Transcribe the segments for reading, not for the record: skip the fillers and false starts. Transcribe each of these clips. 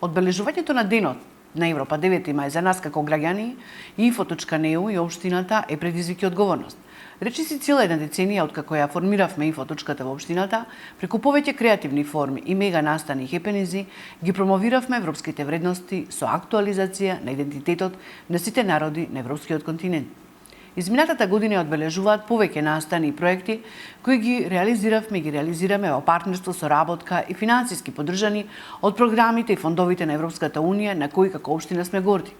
Одбележувањето на денот на Европа 9 мај за нас како граѓани, Info.eu и општината е предизвик и одговорност. Речиси цела една деценија откако ја формиравме Info.ата во општината, преку повеќе креативни форми и мега настани и хепенизи, ги промовиравме европските вредности со актуализација на идентитетот на сите народи на европскиот континент. Изминатата година ја одбележуваат повеќе настани и проекти кои ги реализираме во партнерство, соработка и финансиски поддржани од програмите и фондовите на Европската Унија на кои како општина сме горди.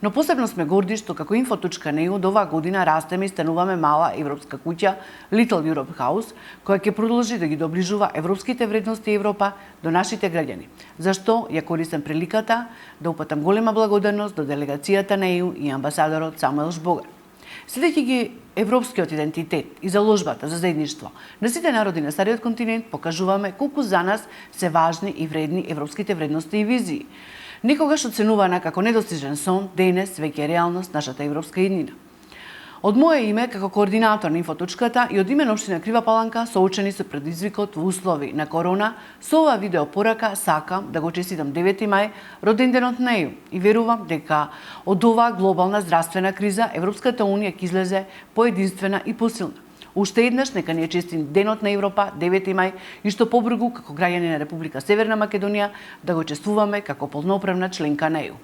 Но посебно сме горди што како Info.eu до оваа година растеме и стануваме мала европска куќа Little Europe House, која ќе продолжи да ги доближува европските вредности Европа до нашите граѓани. Зашто ја користам приликата да упатам голема благодарност до делегацијата на ЕУ и амбасадорот Самуел Жбогар. Следејќи ги европскиот идентитет и заложбата за заедништво на сите народи на стариот континент, покажуваме колку за нас се важни и вредни европските вредности и визии. Некогаш оценувана како недостижен сон, денес веќе е реалност нашата европска иднина. Од мое име, како координатор на Info.ата и од име на општина Крива Паланка, соочени со предизвикот во услови на корона, со оваа видео порака сакам да го честитам 9 мај, роденденот на ЕУ, и верувам дека од оваа глобална здравствена криза Европската Унија ќе излезе поединствена и посилна. Уште еднаш нека ни е честит денот на Европа 9 мај и што побрзо како граѓани на Република Северна Македонија да го чествуваме како полноправна членка на ЕУ.